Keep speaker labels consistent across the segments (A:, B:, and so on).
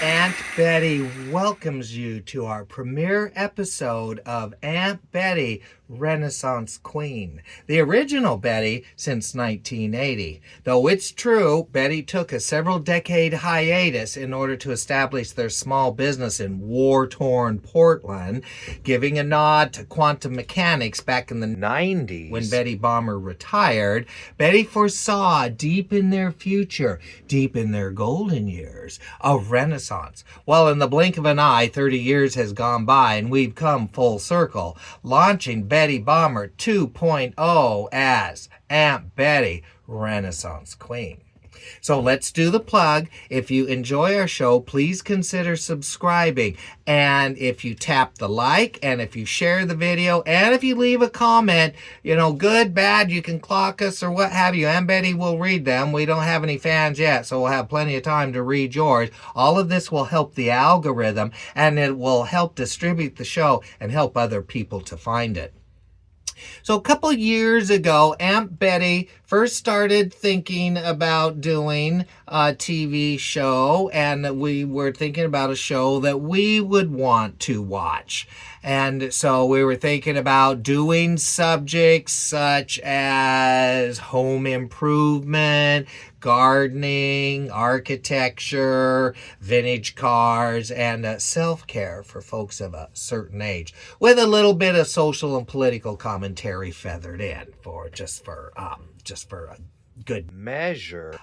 A: Aunt Betty welcomes you to our premiere episode of Aunt Betty, Renaissance Queen, the original Betty since 1980. Though it's true, Betty took a several-decade hiatus in order to establish their small business in war-torn Portland, giving a nod to quantum mechanics back in the 90s. When Betty Bomber retired, Betty foresaw deep in their future, deep in their golden years, a renaissance. Well, in the blink of an eye, 30 years has gone by and we've come full circle, launching Betty Bomber 2.0 as Aunt Betty, Renaissance Queen. So let's do the plug. If you enjoy our show, please consider subscribing. And if you tap the like, and if you share the video, and if you leave a comment, good, bad, you can clock us or what have you. Aunt Betty will read them. We don't have any fans yet, so we'll have plenty of time to read yours. All of this will help the algorithm, and it will help distribute the show and help other people to find it. So a couple years ago, Aunt Betty first started thinking about doing a TV show, and we were thinking about a show that we would want to watch. And so we were thinking about doing subjects such as home improvement, gardening, architecture, vintage cars, and self-care for folks of a certain age, with a little bit of social and political commentary feathered in for a good measure.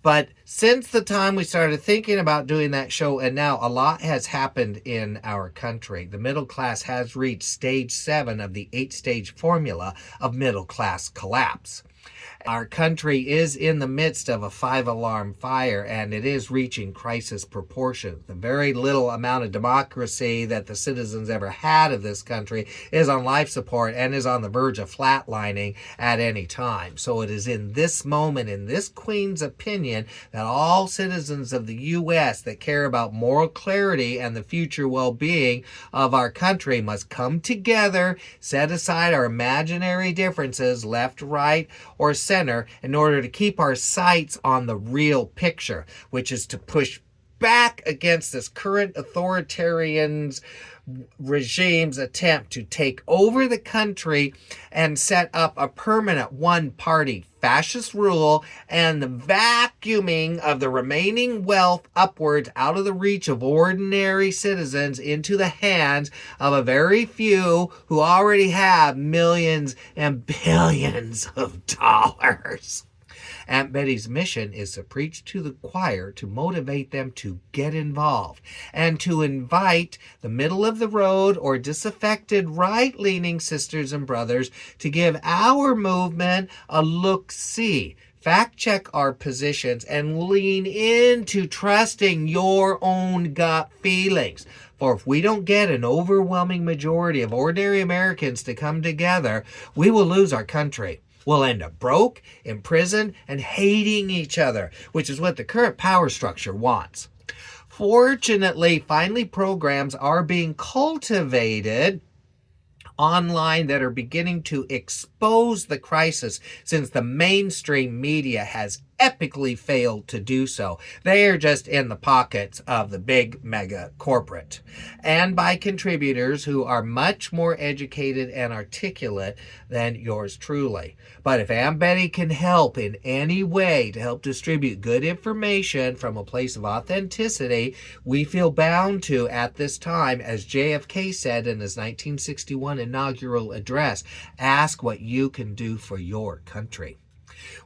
A: But since the time we started thinking about doing that show, and now a lot has happened in our country. The middle class has reached stage 7 of the 8-stage formula of middle class collapse. Our country is in the midst of a 5-alarm fire, and it is reaching crisis proportions. The very little amount of democracy that the citizens ever had of this country is on life support and is on the verge of flatlining at any time. So it is in this moment, in this Queen's opinion, that all citizens of the U.S. that care about moral clarity and the future well-being of our country must come together, set aside our imaginary differences, left, right, or center, in order to keep our sights on the real picture, which is to push back against this current authoritarian regime's attempt to take over the country and set up a permanent one-party fascist rule and the vacuuming of the remaining wealth upwards out of the reach of ordinary citizens into the hands of a very few who already have millions and billions of dollars. Aunt Betty's mission is to preach to the choir to motivate them to get involved and to invite the middle-of-the-road or disaffected right-leaning sisters and brothers to give our movement a look-see. Fact-check our positions and lean into trusting your own gut feelings. For if we don't get an overwhelming majority of ordinary Americans to come together, we will lose our country. We'll end up broke, imprisoned, and hating each other, which is what the current power structure wants. Fortunately, finally, programs are being cultivated online that are beginning to expose the crisis, since the mainstream media has epically failed to do so. They are just in the pockets of the big mega corporate, and by contributors who are much more educated and articulate than yours truly. But if Aunt Betty can help in any way to help distribute good information from a place of authenticity, we feel bound to at this time, as JFK said in his 1961 inaugural address, ask what you can do for your country.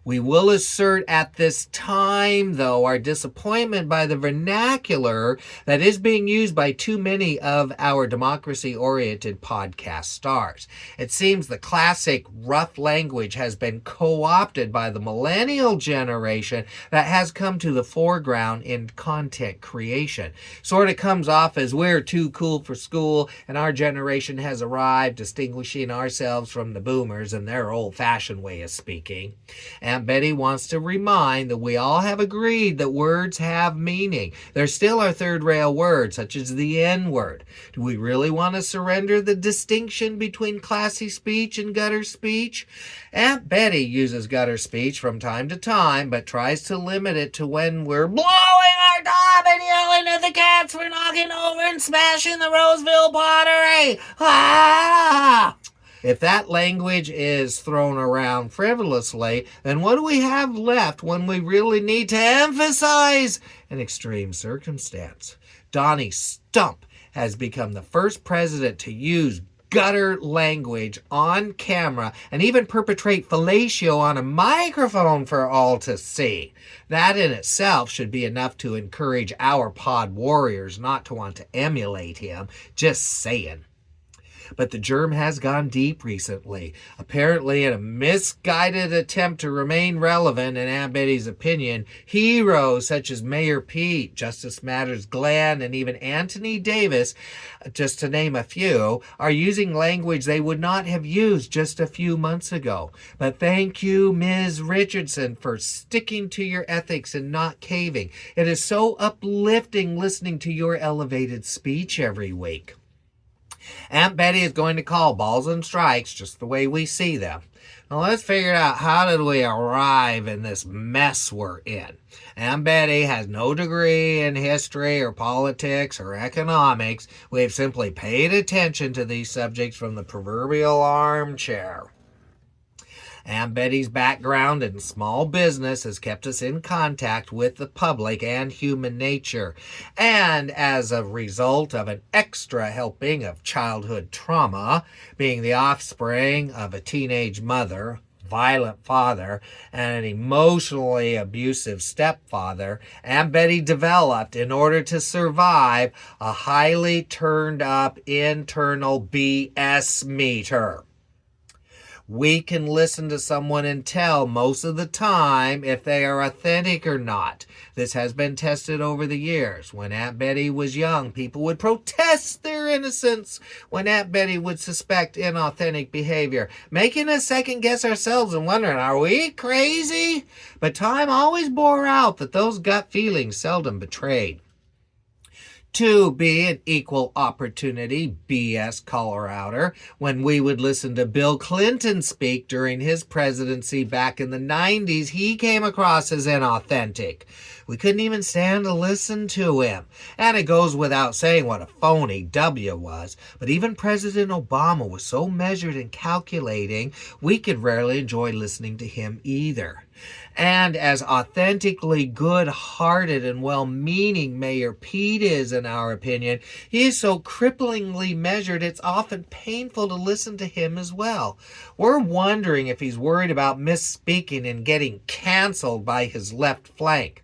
A: We will assert at this time, though, our disappointment by the vernacular that is being used by too many of our democracy-oriented podcast stars. It seems the classic rough language has been co-opted by the millennial generation that has come to the foreground in content creation. Sort of comes off as we're too cool for school and our generation has arrived, distinguishing ourselves from the boomers and their old-fashioned way of speaking. Aunt Betty wants to remind that we all have agreed that words have meaning. There's still our third rail word, such as the N-word. Do we really want to surrender the distinction between classy speech and gutter speech? Aunt Betty uses gutter speech from time to time, but tries to limit it to when we're blowing our top and yelling at the knocking over and smashing the Roseville pottery. Ah! If that language is thrown around frivolously, then what do we have left when we really need to emphasize an extreme circumstance? Donnie Stump has become the first president to use gutter language on camera and even perpetrate fellatio on a microphone for all to see. That in itself should be enough to encourage our pod warriors not to want to emulate him. Just saying. But the germ has gone deep recently, apparently in a misguided attempt to remain relevant in Aunt Betty's opinion. Heroes such as Mayor Pete, Justice Matters Glenn, and even Anthony Davis, just to name a few, are using language they would not have used just a few months ago. But thank you, Ms. Richardson, for sticking to your ethics and not caving. It is so uplifting listening to your elevated speech every week. Aunt Betty is going to call balls and strikes just the way we see them. Now let's figure out, how did we arrive in this mess we're in? Aunt Betty has no degree in history or politics or economics. We've simply paid attention to these subjects from the proverbial armchair. Aunt Betty's background in small business has kept us in contact with the public and human nature. And as a result of an extra helping of childhood trauma, being the offspring of a teenage mother, violent father, and an emotionally abusive stepfather, Aunt Betty developed, in order to survive, a highly turned up internal BS meter. We can listen to someone and tell most of the time if they are authentic or not. This has been tested over the years. When Aunt Betty was young, people would protest their innocence when Aunt Betty would suspect inauthentic behavior, making us second guess ourselves and wondering, are we crazy? But time always bore out that those gut feelings seldom betrayed. To be an equal opportunity BS caller-outer, when we would listen to Bill Clinton speak during his presidency back in the 90s, he came across as inauthentic. We couldn't even stand to listen to him. And it goes without saying what a phony W was. But even President Obama was so measured and calculating, we could rarely enjoy listening to him either. And as authentically good-hearted and well-meaning Mayor Pete is, in our opinion, he is so cripplingly measured it's often painful to listen to him as well. We're wondering if he's worried about misspeaking and getting canceled by his left flank,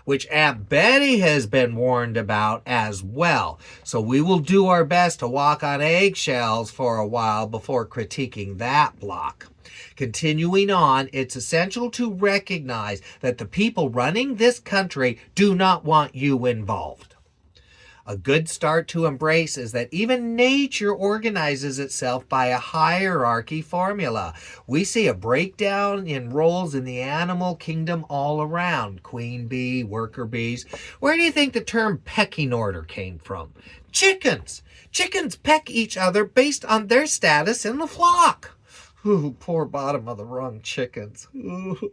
A: which Aunt Betty has been warned about as well. So we will do our best to walk on eggshells for a while before critiquing that block. Continuing on, it's essential to recognize that the people running this country do not want you involved. A good start to embrace is that even nature organizes itself by a hierarchy formula. We see a breakdown in roles in the animal kingdom all around. Queen bee, worker bees. Where do you think the term pecking order came from? Chickens. Chickens peck each other based on their status in the flock. Ooh, poor bottom of the rung chickens. Ooh.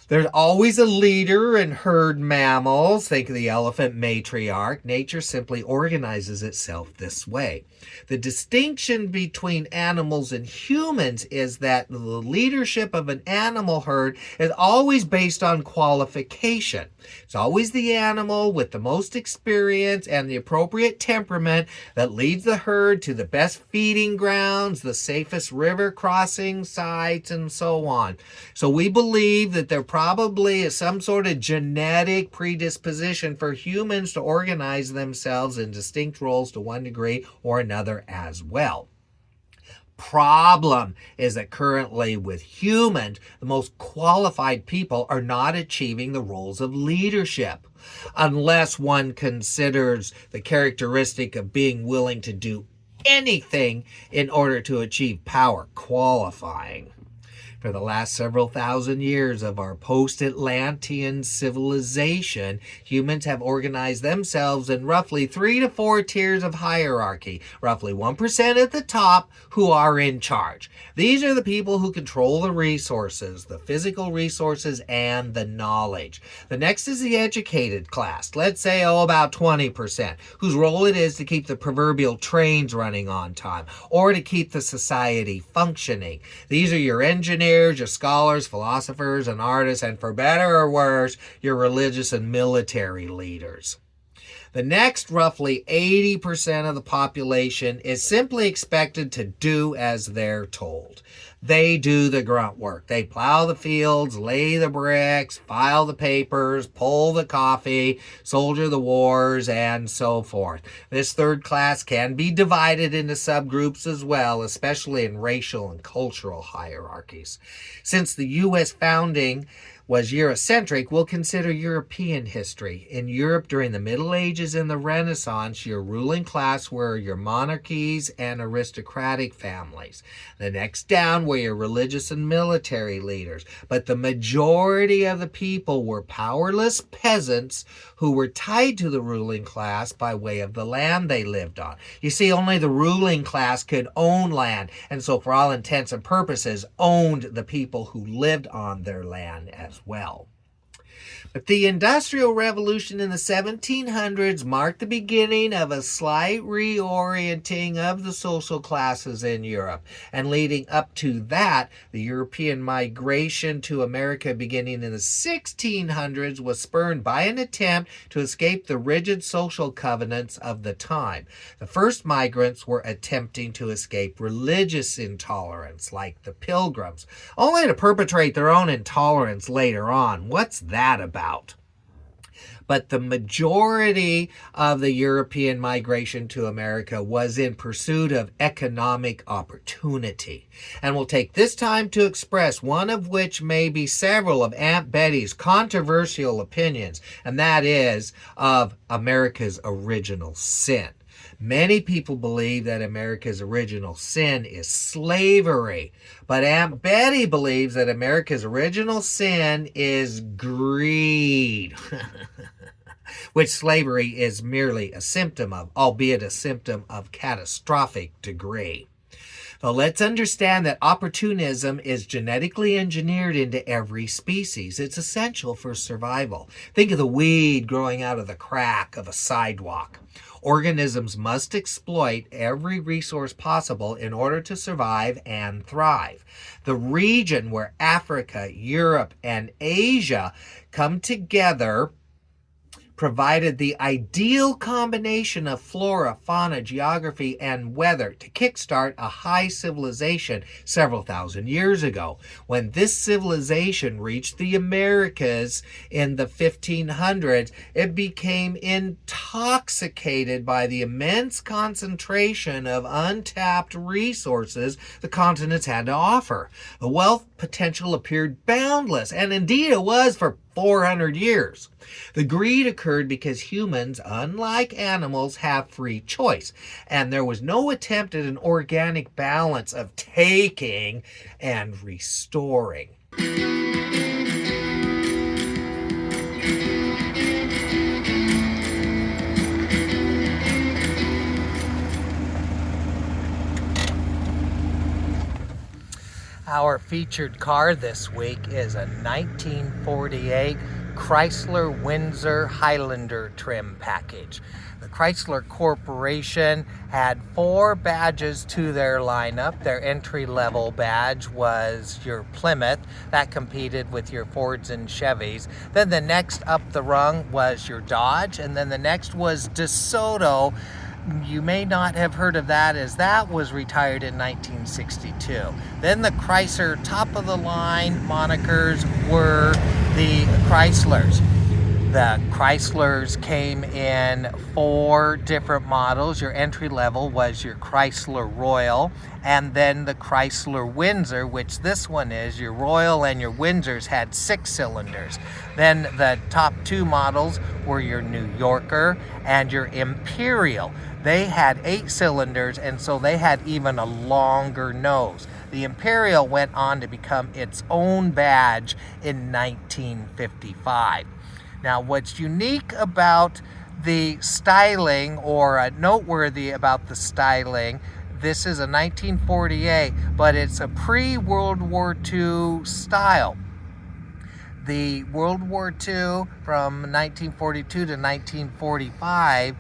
A: There's always a leader in herd mammals. Think of the elephant matriarch. Nature simply organizes itself this way. The distinction between animals and humans is that the leadership of an animal herd is always based on qualification. It's always the animal with the most experience and the appropriate temperament that leads the herd to the best feeding grounds, the safest river crossing sites, and so on. So we believe that there probably is some sort of genetic predisposition for humans to organize themselves in distinct roles to one degree or another as well. Problem is that currently with humans, the most qualified people are not achieving the roles of leadership, unless one considers the characteristic of being willing to do anything in order to achieve power qualifying. For the last several thousand years of our post-Atlantean civilization, humans have organized themselves in roughly 3 to 4 tiers of hierarchy, roughly 1% at the top who are in charge. These are the people who control the resources, the physical resources, and the knowledge. The next is the educated class, let's say about 20%, whose role it is to keep the proverbial trains running on time, or to keep the society functioning. These are your engineers, your scholars, philosophers, and artists, and for better or worse, your religious and military leaders. The next roughly 80% of the population is simply expected to do as they're told. They do the grunt work. They plow the fields, lay the bricks, file the papers, pull the coffee, soldier the wars, and so forth. This third class can be divided into subgroups as well, especially in racial and cultural hierarchies. Since the U.S. founding was Eurocentric, we'll consider European history. In Europe during the Middle Ages and the Renaissance, your ruling class were your monarchies and aristocratic families. The next down were your religious and military leaders. But the majority of the people were powerless peasants who were tied to the ruling class by way of the land they lived on. You see, only the ruling class could own land, and so for all intents and purposes, owned the people who lived on their land as well. But the Industrial Revolution in the 1700s marked the beginning of a slight reorienting of the social classes in Europe. And leading up to that, the European migration to America beginning in the 1600s was spurred by an attempt to escape the rigid social covenants of the time. The first migrants were attempting to escape religious intolerance, like the Pilgrims, only to perpetrate their own intolerance later on. What's that about? But the majority of the European migration to America was in pursuit of economic opportunity. And we'll take this time to express one of which may be several of Aunt Betty's controversial opinions, and that is of America's original sin. Many people believe that America's original sin is slavery, but Aunt Betty believes that America's original sin is greed, which slavery is merely a symptom of, albeit a symptom of catastrophic degree. So let's understand that opportunism is genetically engineered into every species. It's essential for survival. Think of the weed growing out of the crack of a sidewalk. Organisms must exploit every resource possible in order to survive and thrive. The region where Africa, Europe, and Asia come together provided the ideal combination of flora, fauna, geography, and weather to kickstart a high civilization several thousand years ago. When this civilization reached the Americas in the 1500s, it became intoxicated by the immense concentration of untapped resources the continents had to offer. The wealth potential appeared boundless, and indeed it was for 400 years. The greed occurred because humans, unlike animals, have free choice, and there was no attempt at an organic balance of taking and restoring. Our featured car this week is a 1948 Chrysler Windsor Highlander trim package. The Chrysler Corporation had 4 badges to their lineup. Their entry-level badge was your Plymouth. That competed with your Fords and Chevys. Then the next up the rung was your Dodge, and then the next was DeSoto. You may not have heard of that, as that was retired in 1962. Then the Chrysler top-of-the-line monikers were the Chryslers. The Chryslers came in 4 different models. Your entry level was your Chrysler Royal, and then the Chrysler Windsor, which this one is. Your Royal and your Windsors had 6 cylinders. Then the top 2 models were your New Yorker and your Imperial. They had 8 cylinders, and so they had even a longer nose. The Imperial went on to become its own badge in 1955. Now, what's unique about the styling, or noteworthy about the styling, this is a 1948, but it's a pre-World War II style. The World War II from 1942 to 1945,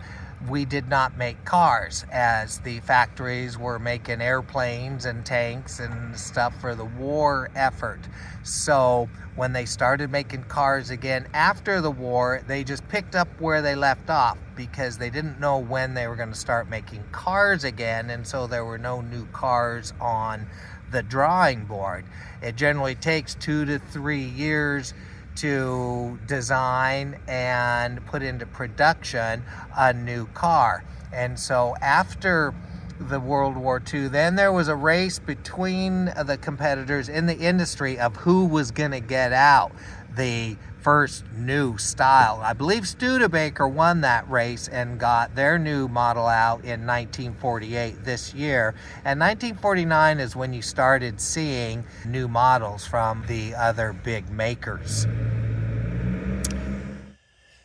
A: we did not make cars, as the factories were making airplanes and tanks and stuff for the war effort. So when they started making cars again after the war, they just picked up where they left off, because they didn't know when they were going to start making cars again, and so there were no new cars on the drawing board. It generally takes 2 to 3 years to design and put into production a new car. And so after the World War II, then there was a race between the competitors in the industry of who was going to get out the first new style. I believe Studebaker won that race and got their new model out in 1948, this year. And 1949 is when you started seeing new models from the other big makers.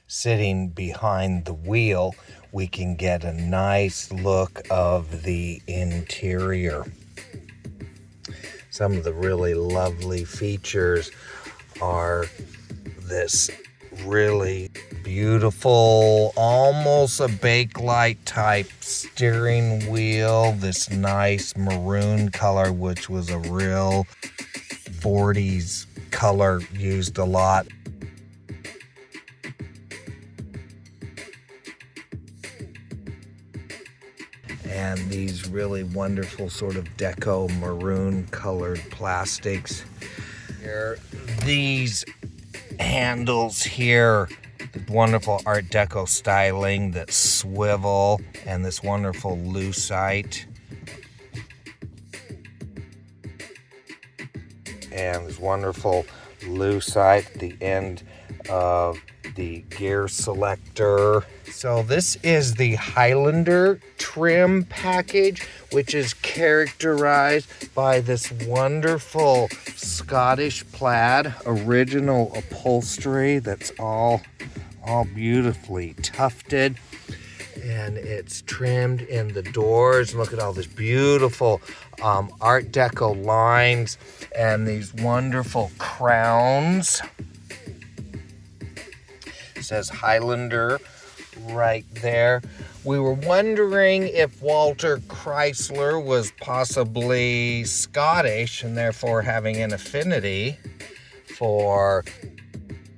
A: Sitting behind the wheel, we can get a nice look of the interior. Some of the really lovely features are this really beautiful, almost a Bakelite type steering wheel, this nice maroon color, which was a real 40s color used a lot. And these really wonderful sort of deco maroon colored plastics. Here, these handles here, the wonderful Art Deco styling that swivel, and this wonderful lucite. And this wonderful lucite at the end of the gear selector. So this is the Highlander trim package, which is characterized by this wonderful Scottish plaid original upholstery that's all beautifully tufted, and it's trimmed in the doors. Look at all this beautiful Art Deco lines and these wonderful crowns. It says Highlander right there. We were wondering if Walter Chrysler was possibly Scottish and therefore having an affinity for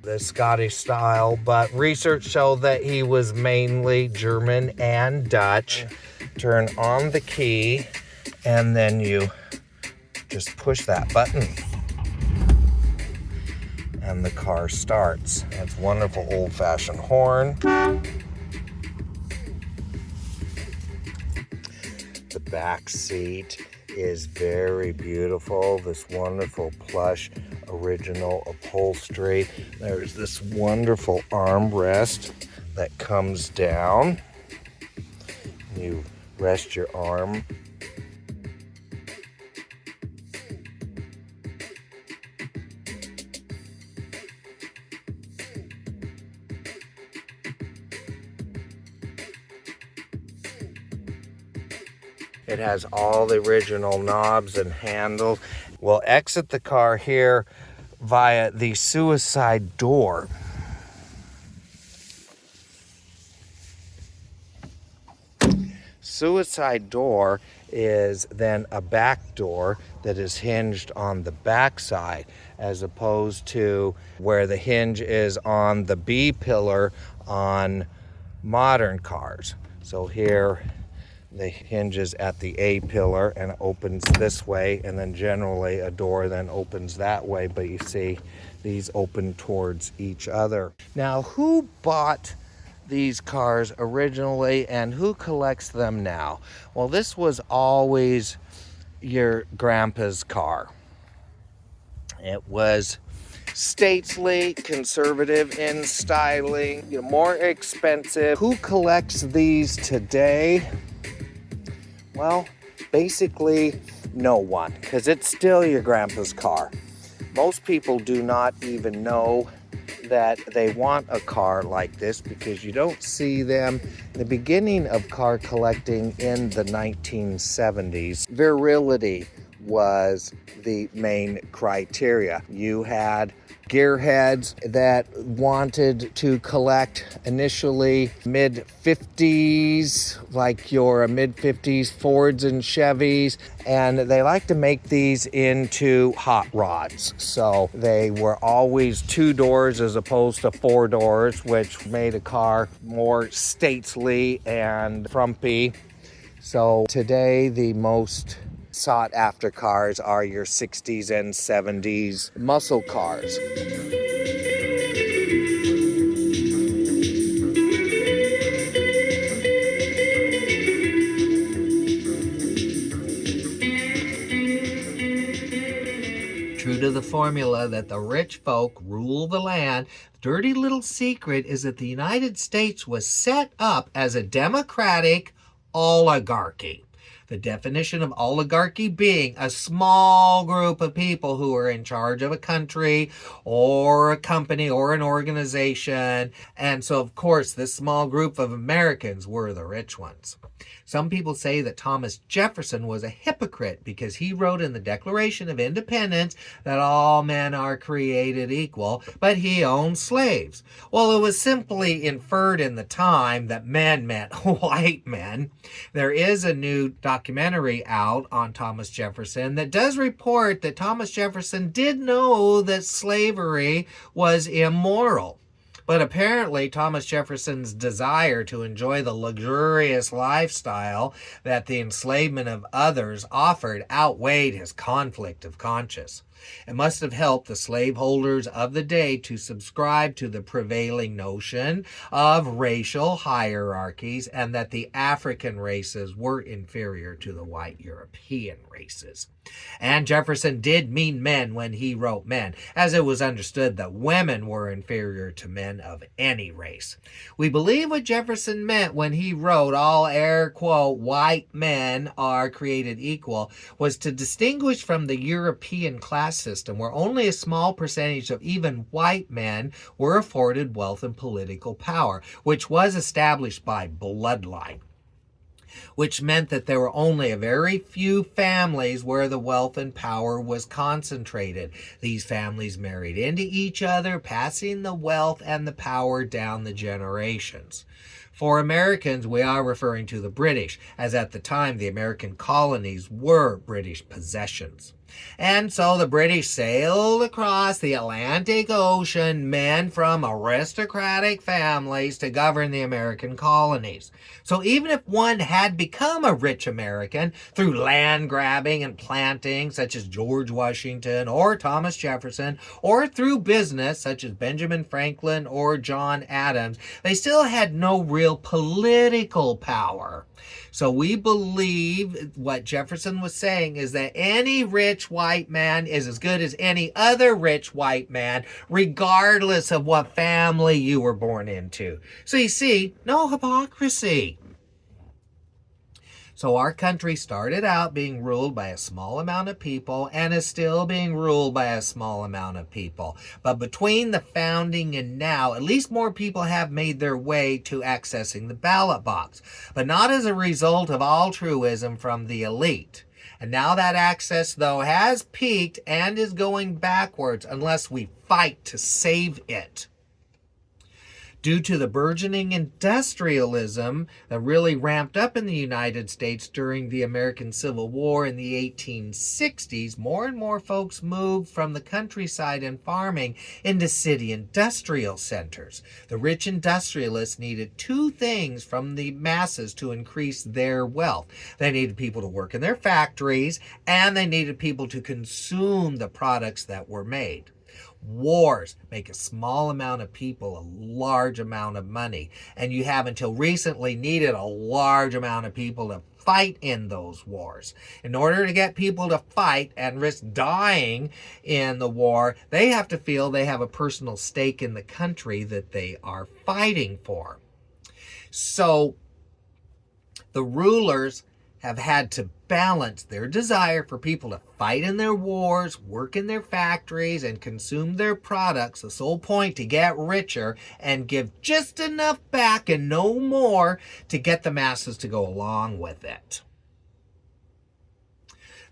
A: the Scottish style, but research showed that he was mainly German and Dutch. Turn on the key and then you just push that button and the car starts. That's wonderful old-fashioned horn. The back seat is very beautiful. This wonderful plush original upholstery. There's this wonderful armrest that comes down. You rest your arm. It has all the original knobs and handles. We'll exit the car here via the suicide door. Suicide door is then a back door that is hinged on the back side, as opposed to where the hinge is on the B pillar on modern cars. So here the hinge is at the A pillar and opens this way, and then generally a door then opens that way, but you see these open towards each other. Now, who bought these cars originally and who collects them now? Well, this was always your grandpa's car. It was stately, conservative in styling, more expensive. Who collects these today? Well, basically no one, because it's still your grandpa's car. Most people do not even know that they want a car like this because you don't see them. The beginning of car collecting in the 1970s, virility was the main criteria. You had gearheads that wanted to collect initially mid-50s, like your mid-50s Fords and Chevys, and they like to make these into hot rods. So they were always 2 doors as opposed to 4 doors, which made a car more stately and frumpy. So today the most sought after cars are your 60s and 70s muscle cars. True to the formula that the rich folk rule the land, the dirty little secret is that the United States was set up as a democratic oligarchy. The definition of oligarchy being a small group of people who are in charge of a country or a company or an organization. And so, of course, this small group of Americans were the rich ones. Some people say that Thomas Jefferson was a hypocrite because he wrote in the Declaration of Independence that all men are created equal, but he owned slaves. Well, it was simply inferred in the time that men meant white men. There is a new documentary out on Thomas Jefferson that does report that Thomas Jefferson did know that slavery was immoral. But apparently Thomas Jefferson's desire to enjoy the luxurious lifestyle that the enslavement of others offered outweighed his conflict of conscience. It must have helped the slaveholders of the day to subscribe to the prevailing notion of racial hierarchies and that the African races were inferior to the white European races. And Jefferson did mean men when he wrote men, as it was understood that women were inferior to men of any race. We believe what Jefferson meant when he wrote all air quote white men are created equal was to distinguish from the European class system where only a small percentage of even white men were afforded wealth and political power, which was established by bloodline, which meant that there were only a very few families where the wealth and power was concentrated. These families married into each other, passing the wealth and the power down the generations. For Americans, we are referring to the British, as at the time the American colonies were British possessions. And so the British sailed across the Atlantic Ocean, men from aristocratic families to govern the American colonies. So even if one had become a rich American through land grabbing and planting, such as George Washington or Thomas Jefferson, or through business, such as Benjamin Franklin or John Adams, they still had no real political power. So we believe what Jefferson was saying is that any rich white man is as good as any other rich white man, regardless of what family you were born into. So you see, no hypocrisy. So our country started out being ruled by a small amount of people and is still being ruled by a small amount of people. But between the founding and now, at least more people have made their way to accessing the ballot box, but not as a result of altruism from the elite. And now that access, though, has peaked and is going backwards unless we fight to save it. Due to the burgeoning industrialism that really ramped up in the United States during the American Civil War in the 1860s, more and more folks moved from the countryside and farming into city industrial centers. The rich industrialists needed 2 things from the masses to increase their wealth. They needed people to work in their factories, and they needed people to consume the products that were made. Wars make a small amount of people a large amount of money, and you have until recently needed a large amount of people to fight in those wars. In order to get people to fight and risk dying in the war, they have to feel they have a personal stake in the country that they are fighting for. So the rulers have had to balance their desire for people to fight in their wars, work in their factories, and consume their products, the sole point to get richer and give just enough back and no more to get the masses to go along with it.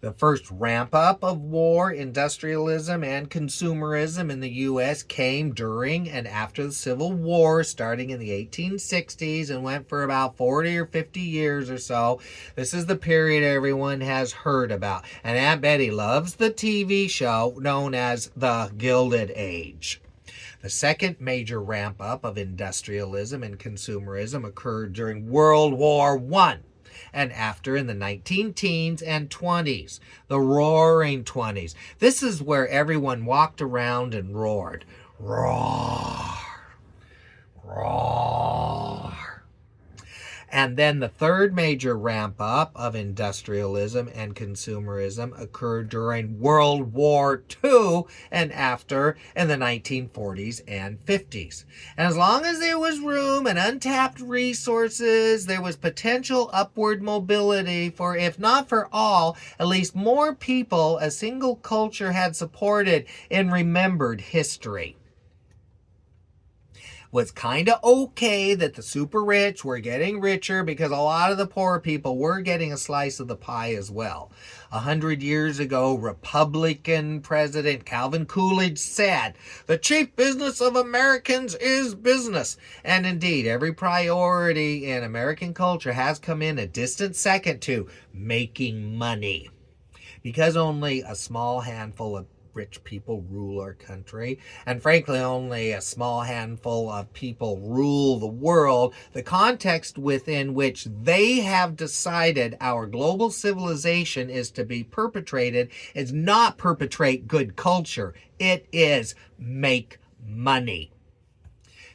A: The first ramp up of war, industrialism, and consumerism in the U.S. came during and after the Civil War, starting in the 1860s and went for about 40 or 50 years or so. This is the period everyone has heard about. And Aunt Betty loves the TV show known as The Gilded Age. The second major ramp up of industrialism and consumerism occurred during World War I. And after in the 19-teens and 20s, the Roaring 20s. This is where everyone walked around and roared. Roar, roar. And then the third major ramp up of industrialism and consumerism occurred during World War II and after in the 1940s and 50s. And as long as there was room and untapped resources, there was potential upward mobility for, if not for all, at least more people a single culture had supported in remembered history. Was kind of okay that the super rich were getting richer because a lot of the poor people were getting a slice of the pie as well. 100 years ago, Republican President Calvin Coolidge said, "The chief business of Americans is business." And indeed, every priority in American culture has come in a distant second to making money. Because only a small handful of rich people rule our country, and frankly only a small handful of people rule the world, the context within which they have decided our global civilization is to be perpetrated is not perpetrate good culture, it is make money.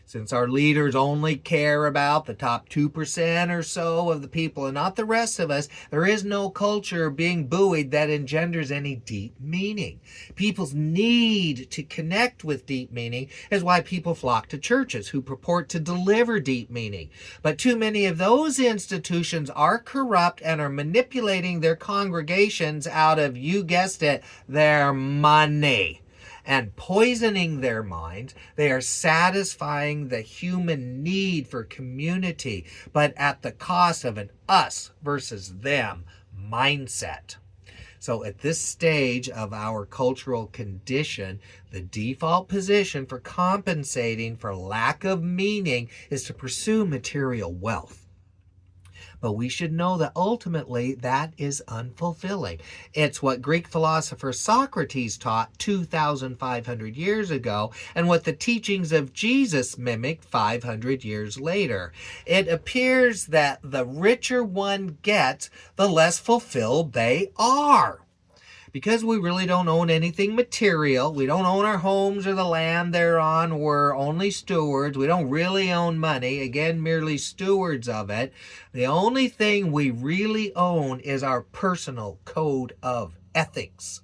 A: Since our leaders only care about the top 2% or so of the people and not the rest of us, there is no culture being buoyed that engenders any deep meaning. People's need to connect with deep meaning is why people flock to churches who purport to deliver deep meaning. But too many of those institutions are corrupt and are manipulating their congregations out of, you guessed it, their money. And poisoning their minds, they are satisfying the human need for community, but at the cost of an us versus them mindset. So at this stage of our cultural condition, the default position for compensating for lack of meaning is to pursue material wealth. But we should know that ultimately that is unfulfilling. It's what Greek philosopher Socrates taught 2,500 years ago and what the teachings of Jesus mimicked 500 years later. It appears that the richer one gets, the less fulfilled they are. Because we really don't own anything material, we don't own our homes or the land they're on, we're only stewards, we don't really own money, again, merely stewards of it. The only thing we really own is our personal code of ethics.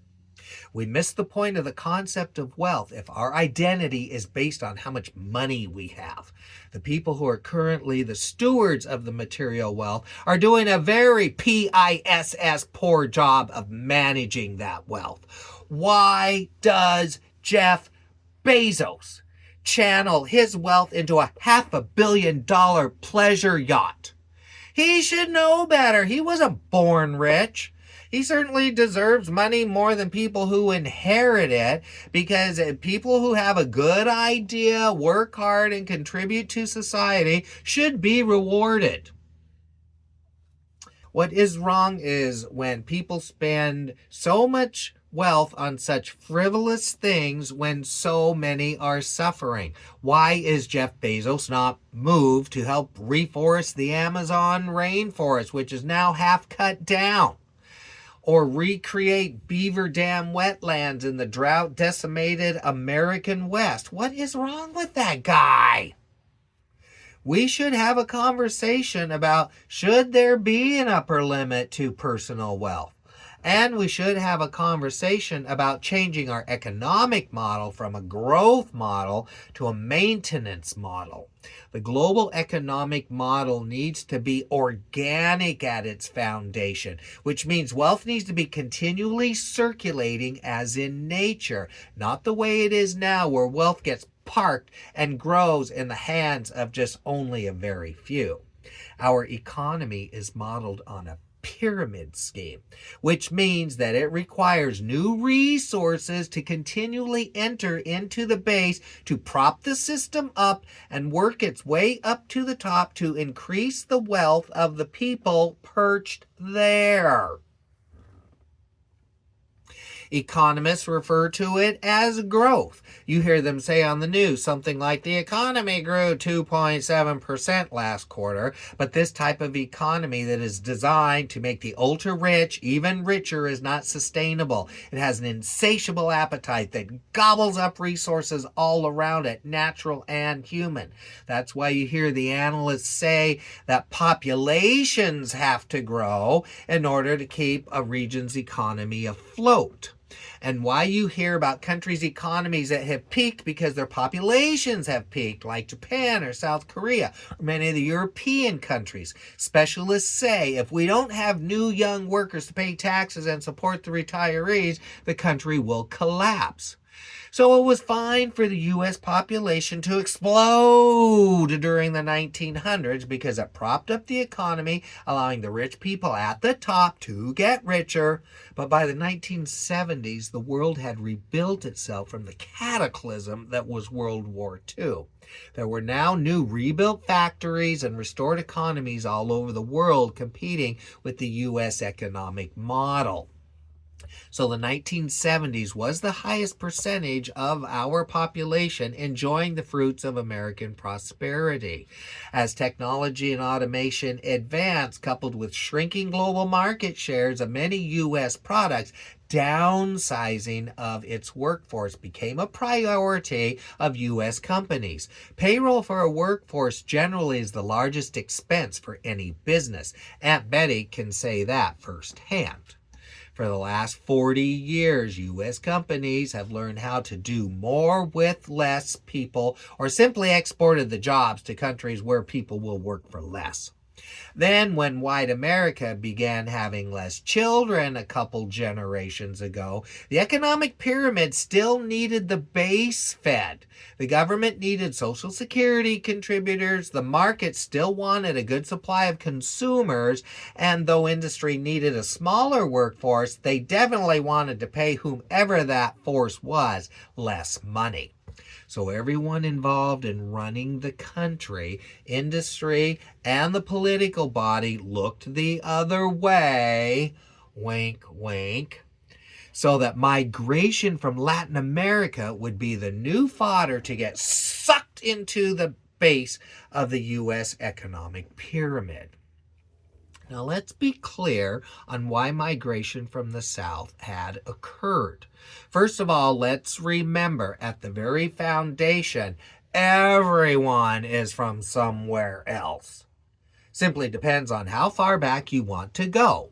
A: We miss the point of the concept of wealth if our identity is based on how much money we have. The people who are currently the stewards of the material wealth are doing a very PISS poor job of managing that wealth. Why does Jeff Bezos channel his wealth into a $500 million pleasure yacht? He should know better. He wasn't born rich. He certainly deserves money more than people who inherit it, because people who have a good idea, work hard, and contribute to society should be rewarded. What is wrong is when people spend so much wealth on such frivolous things when so many are suffering. Why is Jeff Bezos not moved to help reforest the Amazon rainforest, which is now half cut down? Or recreate beaver dam wetlands in the drought-decimated American West? What is wrong with that guy? We should have a conversation about, should there be an upper limit to personal wealth? And we should have a conversation about changing our economic model from a growth model to a maintenance model. The global economic model needs to be organic at its foundation, which means wealth needs to be continually circulating as in nature, not the way it is now where wealth gets parked and grows in the hands of just only a very few. Our economy is modeled on a pyramid scheme, which means that it requires new resources to continually enter into the base to prop the system up and work its way up to the top to increase the wealth of the people perched there. Economists refer to it as growth. You hear them say on the news something like the economy grew 2.7% last quarter, but this type of economy that is designed to make the ultra rich even richer is not sustainable. It has an insatiable appetite that gobbles up resources all around it, natural and human. That's why you hear the analysts say that populations have to grow in order to keep a region's economy afloat. And why you hear about countries' economies that have peaked because their populations have peaked, like Japan or South Korea, or many of the European countries. Specialists say if we don't have new young workers to pay taxes and support the retirees, the country will collapse. So it was fine for the U.S. population to explode during the 1900s because it propped up the economy, allowing the rich people at the top to get richer. But by the 1970s, the world had rebuilt itself from the cataclysm that was World War II. There were now new rebuilt factories and restored economies all over the world competing with the U.S. economic model. So the 1970s was the highest percentage of our population enjoying the fruits of American prosperity. As technology and automation advanced, coupled with shrinking global market shares of many U.S. products, downsizing of its workforce became a priority of U.S. companies. Payroll for a workforce generally is the largest expense for any business. Aunt Betty can say that firsthand. For the last 40 years, U.S. companies have learned how to do more with less people, or simply exported the jobs to countries where people will work for less. Then, when white America began having less children a couple generations ago, the economic pyramid still needed the base fed. The government needed Social Security contributors, the market still wanted a good supply of consumers, and though industry needed a smaller workforce, they definitely wanted to pay whomever that force was less money. So everyone involved in running the country, industry, and the political body looked the other way, wink, wink, so that migration from Latin America would be the new fodder to get sucked into the base of the U.S. economic pyramid. Now let's be clear on why migration from the South had occurred. First of all, let's remember at the very foundation, everyone is from somewhere else. Simply depends on how far back you want to go.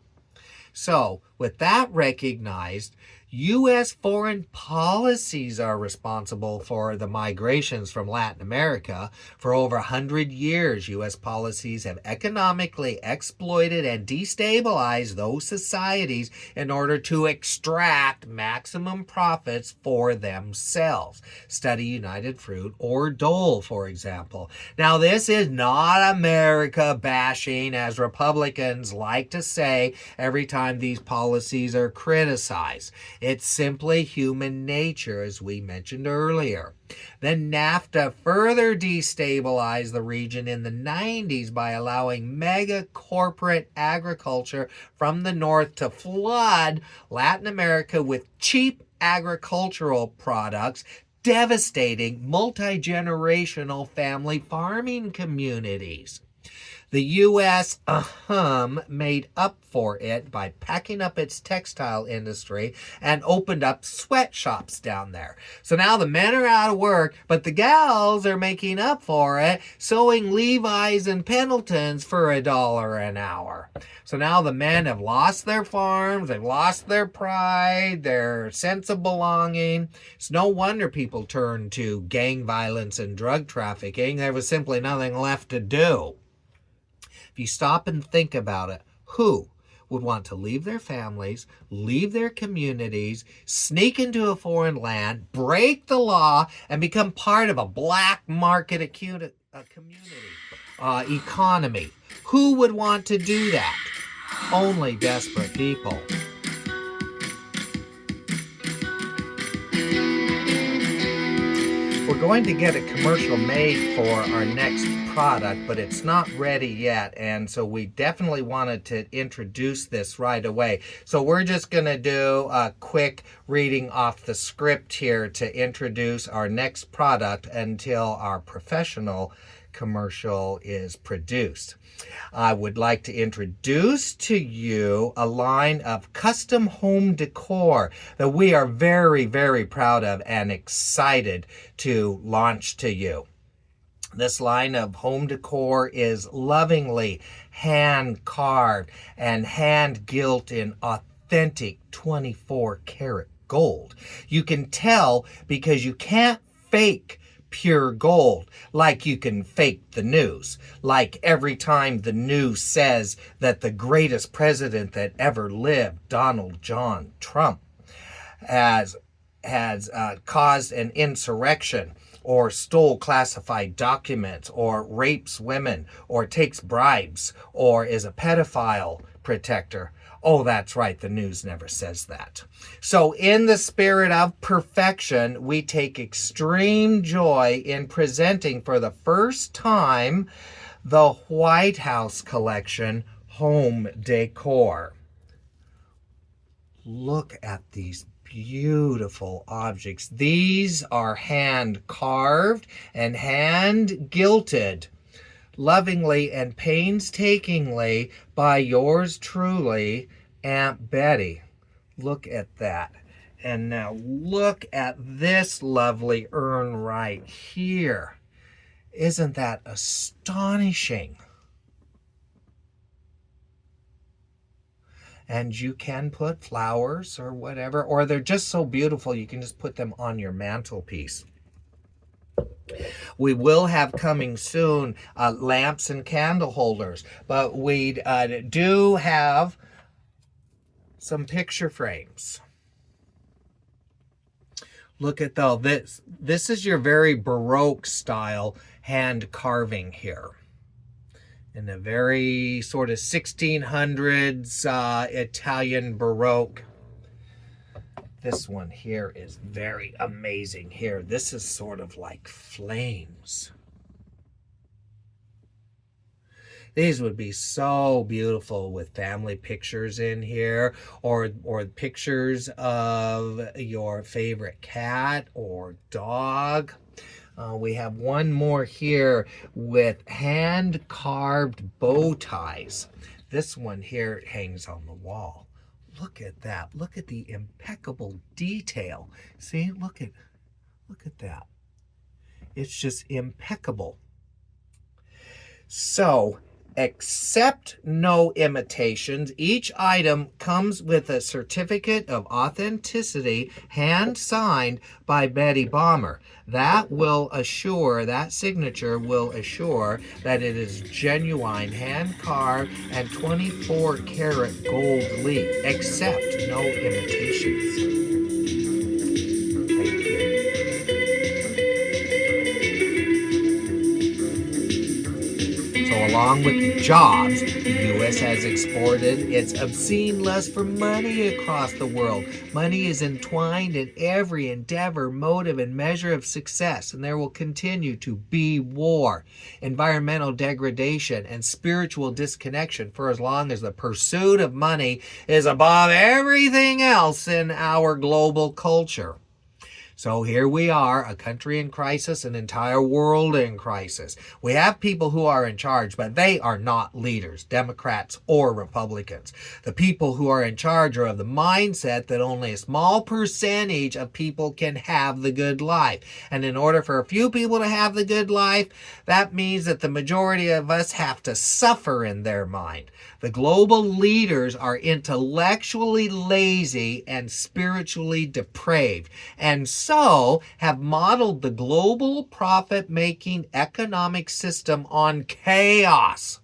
A: So, with that recognized, U.S. foreign policies are responsible for the migrations from Latin America. For over 100 years, U.S. policies have economically exploited and destabilized those societies in order to extract maximum profits for themselves. Study United Fruit or Dole, for example. Now, this is not America bashing, as Republicans like to say every time these policies are criticized. It's simply human nature, as we mentioned earlier. Then NAFTA further destabilized the region in the 90s by allowing mega corporate agriculture from the north to flood Latin America with cheap agricultural products, devastating multi-generational family farming communities. The U.S. Made up for it by packing up its textile industry and opened up sweatshops down there. So now the men are out of work, but the gals are making up for it, sewing Levi's and Pendletons for $1 an hour. So now the men have lost their farms, they've lost their pride, their sense of belonging. It's no wonder people turned to gang violence and drug trafficking. There was simply nothing left to do. If you stop and think about it, who would want to leave their families, leave their communities, sneak into a foreign land, break the law, and become part of a black market community economy? Who would want to do that? Only desperate people. We're going to get a commercial made for our next product, but it's not ready yet, and so we definitely wanted to introduce this right away. So we're just going to do a quick reading off the script here to introduce our next product until our professional commercial is produced. I would like to introduce to you a line of custom home decor that we are very, very proud of and excited to launch to you. This line of home decor is lovingly hand carved and hand gilt in authentic 24 karat gold. You can tell because you can't fake pure gold like you can fake the news. Like every time the news says that the greatest president that ever lived, Donald John Trump, has caused an insurrection, or stole classified documents, or rapes women, or takes bribes, or is a pedophile protector. Oh, that's right, the news never says that. So in the spirit of perfection, we take extreme joy in presenting for the first time the White House Collection Home Decor. Look at these beautiful objects. These are hand carved and hand gilded lovingly and painstakingly by yours truly, Aunt Betty. Look at that. And now look at this lovely urn right here. Isn't that astonishing? And you can put flowers or whatever, or they're just so beautiful you can just put them on your mantelpiece. We will have coming soon lamps and candle holders, but we do have some picture frames. Look at though, this is your very Baroque style hand carving here. In a very sort of 1600s Italian Baroque. This one here is very amazing here. This is sort of like flames. These would be so beautiful with family pictures in here, or pictures of your favorite cat or dog. We have one more here with hand-carved bow ties. This one here hangs on the wall. Look at that. Look at the impeccable detail. See, look at that. It's just impeccable. So, accept no imitations. Each item comes with a certificate of authenticity hand signed by Betty Bomber. That signature will assure that it is genuine, hand carved, and 24 karat gold leaf. Accept no imitations. Along with the jobs, the U.S. has exported its obscene lust for money across the world. Money is entwined in every endeavor, motive, and measure of success, and there will continue to be war, environmental degradation, and spiritual disconnection for as long as the pursuit of money is above everything else in our global culture. So here we are, a country in crisis, an entire world in crisis. We have people who are in charge, but they are not leaders, Democrats or Republicans. The people who are in charge are of the mindset that only a small percentage of people can have the good life. And in order for a few people to have the good life, that means that the majority of us have to suffer in their mind. The global leaders are intellectually lazy and spiritually depraved, and so have modeled the global profit-making economic system on chaos,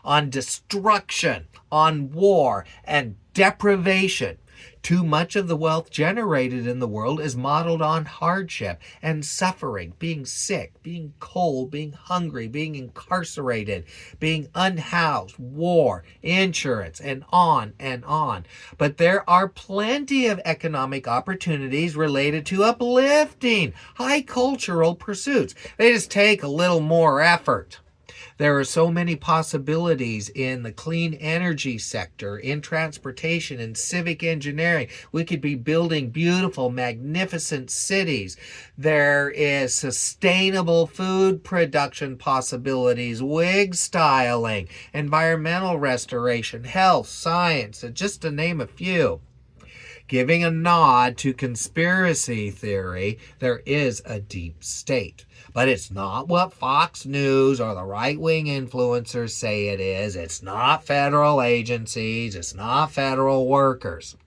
A: on destruction, on war, and deprivation. Too much of the wealth generated in the world is modeled on hardship and suffering, being sick, being cold, being hungry, being incarcerated, being unhoused, war, insurance, and on and on. But there are plenty of economic opportunities related to uplifting, high cultural pursuits. They just take a little more effort. There are so many possibilities in the clean energy sector, in transportation, in civic engineering. We could be building beautiful, magnificent cities. There is sustainable food production possibilities, wig styling, environmental restoration, health, science, just to name a few. Giving a nod to conspiracy theory, there is a deep state. But it's not what Fox News or the right-wing influencers say it is. It's not federal agencies. It's not federal workers.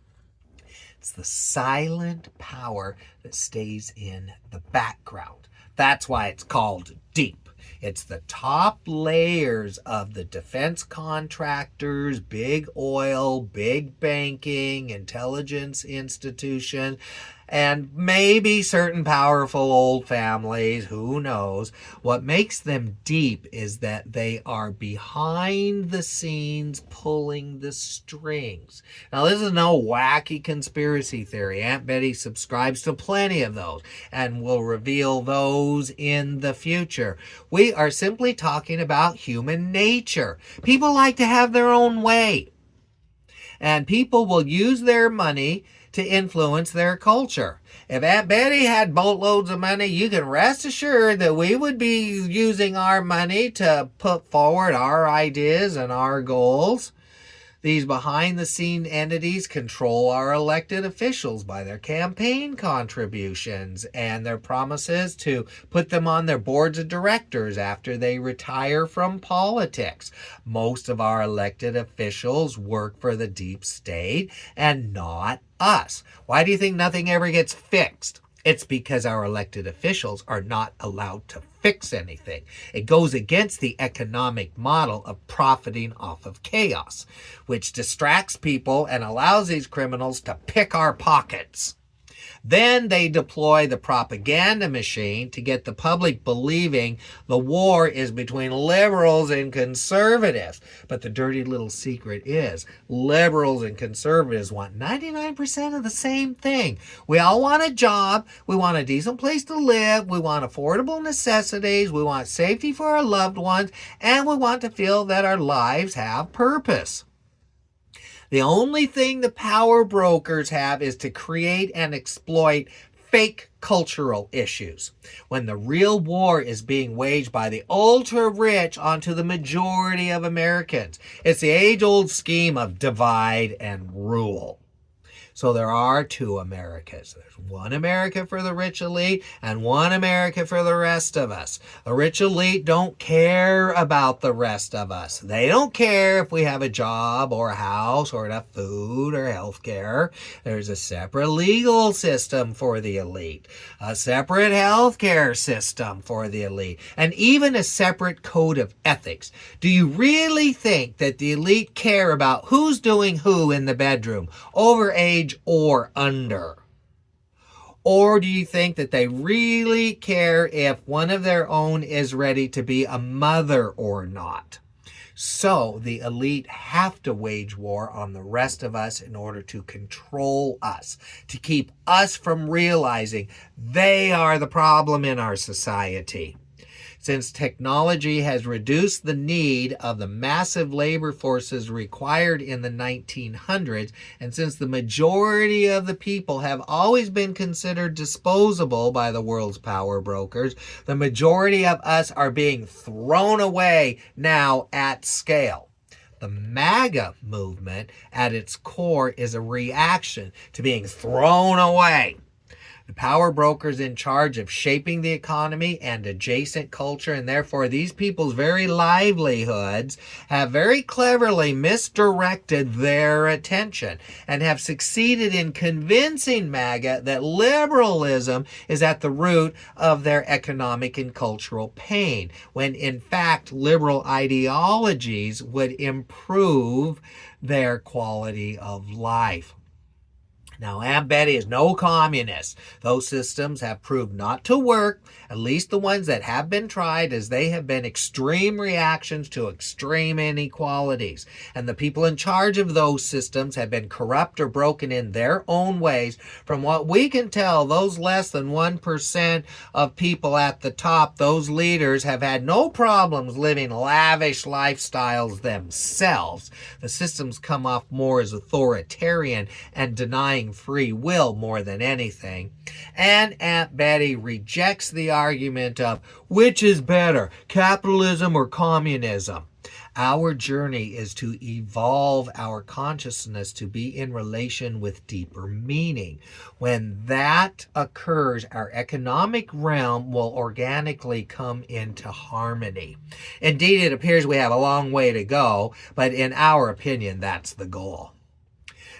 A: It's the silent power that stays in the background. That's why it's called deep. It's the top layers of the defense contractors, big oil, big banking, intelligence institution, and maybe certain powerful old families, who knows. What makes them deep is that they are behind the scenes pulling the strings. Now, this is no wacky conspiracy theory. Aunt Betty subscribes to plenty of those and will reveal those in the future. We are simply talking about human nature. People like to have their own way, and people will use their money to influence their culture. If Aunt Betty had boatloads of money, you can rest assured that we would be using our money to put forward our ideas and our goals. These behind-the-scene entities control our elected officials by their campaign contributions and their promises to put them on their boards of directors after they retire from politics. Most of our elected officials work for the deep state and not us. Why do you think nothing ever gets fixed? It's because our elected officials are not allowed to fix anything. It goes against the economic model of profiting off of chaos, which distracts people and allows these criminals to pick our pockets. Then they deploy the propaganda machine to get the public believing the war is between liberals and conservatives. But the dirty little secret is liberals and conservatives want 99% of the same thing. We all want a job. We want a decent place to live. We want affordable necessities. We want safety for our loved ones. And we want to feel that our lives have purpose. The only thing the power brokers have is to create and exploit fake cultural issues, when the real war is being waged by the ultra-rich onto the majority of Americans. It's the age-old scheme of divide and rule. So there are two Americas. There's one America for the rich elite and one America for the rest of us. The rich elite don't care about the rest of us. They don't care if we have a job or a house or enough food or health care. There's a separate legal system for the elite, a separate health care system for the elite, and even a separate code of ethics. Do you really think that the elite care about who's doing who in the bedroom, over age or under? Or do you think that they really care if one of their own is ready to be a mother or not? So the elite have to wage war on the rest of us in order to control us, to keep us from realizing they are the problem in our society. Since technology has reduced the need of the massive labor forces required in the 1900s, and since the majority of the people have always been considered disposable by the world's power brokers, the majority of us are being thrown away now at scale. The MAGA movement at its core is a reaction to being thrown away. The power brokers in charge of shaping the economy and adjacent culture, and therefore these people's very livelihoods, have very cleverly misdirected their attention and have succeeded in convincing MAGA that liberalism is at the root of their economic and cultural pain, when in fact liberal ideologies would improve their quality of life. Now, Aunt Betty is no communist. Those systems have proved not to work, at least the ones that have been tried, as they have been extreme reactions to extreme inequalities. And the people in charge of those systems have been corrupt or broken in their own ways. From what we can tell, those less than 1% of people at the top, those leaders, have had no problems living lavish lifestyles themselves. The systems come off more as authoritarian and denying free will more than anything. And Aunt Betty rejects the argument of which is better, capitalism or communism. Our journey is to evolve our consciousness to be in relation with deeper meaning. When that occurs, our economic realm will organically come into harmony. Indeed, it appears we have a long way to go, but in our opinion, that's the goal.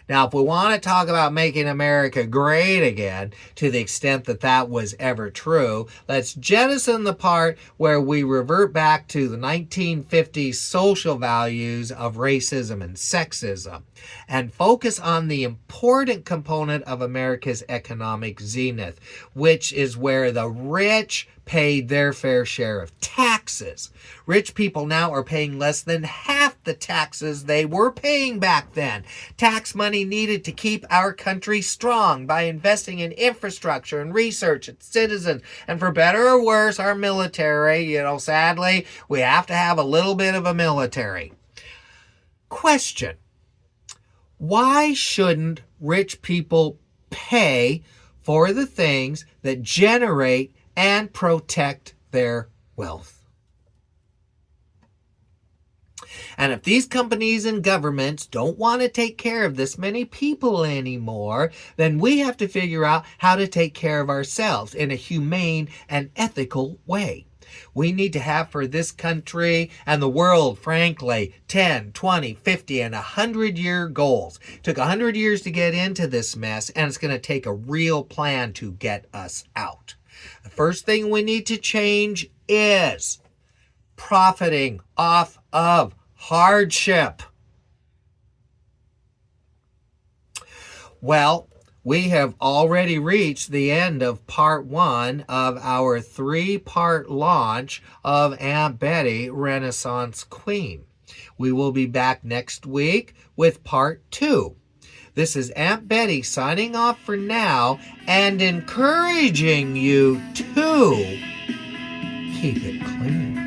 A: Now, if we want to talk about making America great again, to the extent that that was ever true, let's jettison the part where we revert back to the 1950s social values of racism and sexism and focus on the important component of America's economic zenith, which is where the rich paid their fair share of taxes. Rich people now are paying less than half the taxes they were paying back then. Tax money needed to keep our country strong by investing in infrastructure and research and citizens, and for better or worse, our military. Sadly, we have to have a little bit of a military. Question: why shouldn't rich people pay for the things that generate and protect their wealth? And if these companies and governments don't want to take care of this many people anymore, then we have to figure out how to take care of ourselves in a humane and ethical way. We need to have for this country and the world, frankly, 10, 20, 50, and 100-year goals. It took 100 years to get into this mess, and it's going to take a real plan to get us out. The first thing we need to change is profiting off of hardship. Well, we have already reached the end of part 1 of our 3-part launch of Aunt Betty, Renaissance Queen. We will be back next week with part 2. This is Aunt Betty signing off for now and encouraging you to keep it clean.